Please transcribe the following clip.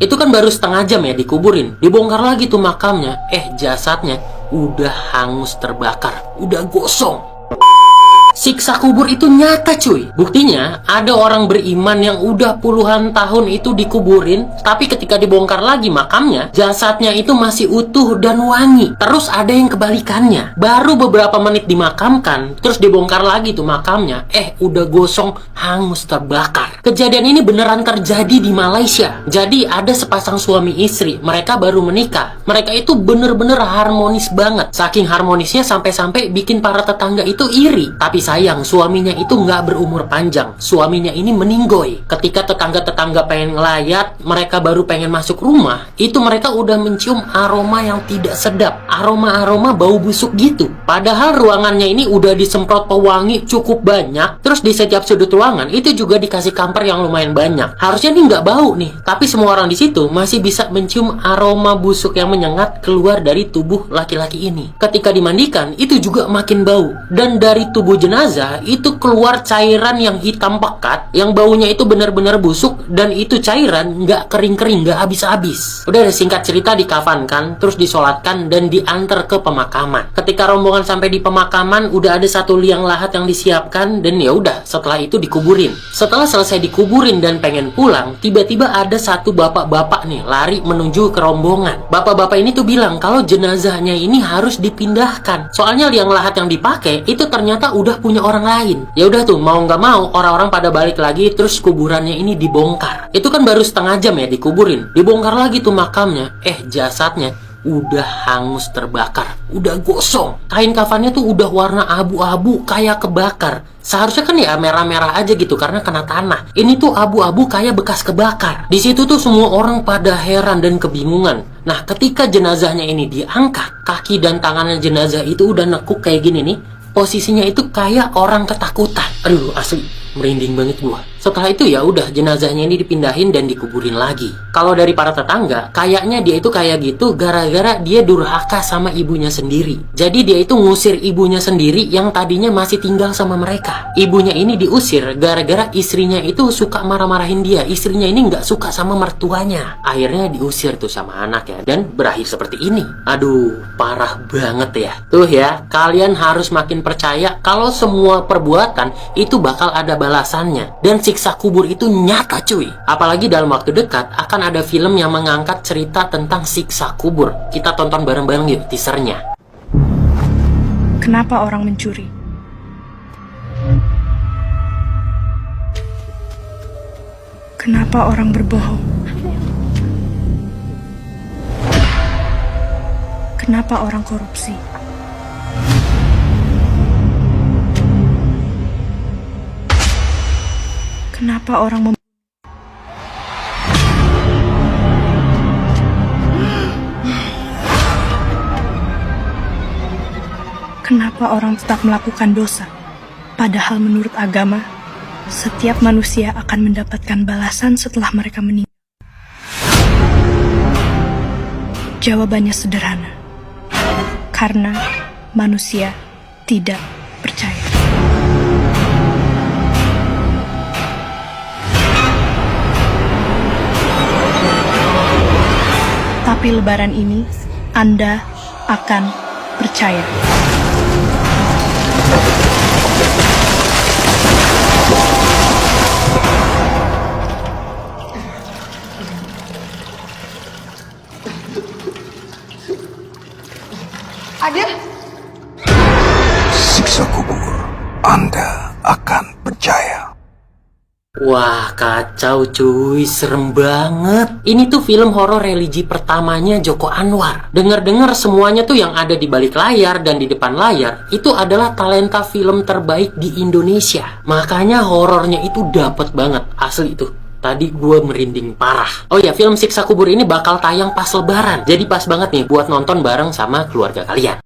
Itu kan baru setengah jam ya dikuburin. Dibongkar lagi tuh makamnya. Jasadnya udah hangus terbakar, udah gosong. Siksa kubur itu nyata cuy. Buktinya ada orang beriman yang udah puluhan tahun itu dikuburin, tapi ketika dibongkar lagi makamnya, jasadnya itu masih utuh dan wangi. Terus ada yang kebalikannya, baru beberapa menit dimakamkan, terus dibongkar lagi tuh makamnya, udah gosong, hangus terbakar. Kejadian ini beneran terjadi di Malaysia. Jadi ada sepasang suami istri, mereka baru menikah. Mereka itu bener-bener harmonis banget. Saking harmonisnya sampai-sampai bikin para tetangga itu iri. Tapi sayang, suaminya itu nggak berumur panjang. Suaminya ini meninggoy. Ketika tetangga-tetangga pengen ngelayat, mereka baru pengen masuk rumah, itu mereka udah mencium aroma yang tidak sedap. Aroma-aroma bau busuk gitu. Padahal ruangannya ini udah disemprot pewangi cukup banyak. Terus di setiap sudut ruangan itu juga dikasih kamper yang lumayan banyak. Harusnya nih nggak bau nih. Tapi semua orang di situ masih bisa mencium aroma busuk yang menyengat keluar dari tubuh laki-laki ini. Ketika dimandikan, itu juga makin bau. Dan dari tubuh jenazah itu keluar cairan yang hitam pekat, yang baunya itu benar-benar busuk, dan itu cairan nggak kering-kering, nggak habis-habis. Udah singkat cerita dikafankan, terus disolatkan dan diantar ke pemakaman. Ketika rombongan sampai di pemakaman, udah ada satu liang lahat yang disiapkan, dan ya udah setelah itu dikuburin. Setelah selesai dikuburin dan pengen pulang, tiba-tiba ada satu bapak-bapak nih lari menuju ke rombongan. Bapak-bapak ini tuh bilang kalau jenazahnya ini harus dipindahkan. Soalnya liang lahat yang dipakai itu ternyata udah punya orang lain. Ya udah tuh, mau nggak mau orang-orang pada balik lagi, terus kuburannya ini dibongkar. Itu kan baru setengah jam ya dikuburin. Dibongkar lagi tuh makamnya. Jasadnya udah hangus terbakar, udah gosong. Kain kafannya tuh udah warna abu-abu kayak kebakar. Seharusnya kan ya merah-merah aja gitu karena kena tanah. Ini tuh abu-abu kayak bekas kebakar. Di situ tuh semua orang pada heran dan kebingungan. Nah, ketika jenazahnya ini diangkat, kaki dan tangannya jenazah itu udah nekuk kayak gini nih. Posisinya itu kayak orang ketakutan. Aduh, asli merinding banget gua. Setelah itu ya udah jenazahnya ini dipindahin dan dikuburin lagi. Kalau dari para tetangga, kayaknya dia itu kayak gitu gara-gara dia durhaka sama ibunya sendiri. Jadi dia itu ngusir ibunya sendiri yang tadinya masih tinggal sama mereka. Ibunya ini diusir gara-gara istrinya itu suka marah-marahin dia. Istrinya ini nggak suka sama mertuanya. Akhirnya diusir tuh sama anak ya. Dan berakhir seperti ini. Aduh, parah banget ya. Tuh ya, kalian harus makin percaya kalau semua perbuatan itu bakal ada balasannya. Dan siksa kubur itu nyata cuy. Apalagi dalam waktu dekat akan ada film yang mengangkat cerita tentang siksa kubur. Kita tonton bareng-bareng yuk teasernya. Kenapa orang mencuri? Kenapa orang berbohong? Kenapa orang korupsi? Kenapa orang Kenapa orang tetap melakukan dosa? Padahal menurut agama, setiap manusia akan mendapatkan balasan setelah mereka meninggal. Jawabannya sederhana. Karena manusia tidak percaya. Tapi lebaran ini, Anda akan percaya. Ada? Siksa kubur, Anda akan percaya. Wah, kacau cuy, serem banget. Ini tuh film horor religi pertamanya Joko Anwar. Dengar-dengar semuanya tuh yang ada di balik layar dan di depan layar itu adalah talenta film terbaik di Indonesia. Makanya horornya itu dapet banget, asli itu. Tadi gue merinding parah. Oh ya, film Siksa Kubur ini bakal tayang pas lebaran. Jadi pas banget nih buat nonton bareng sama keluarga kalian.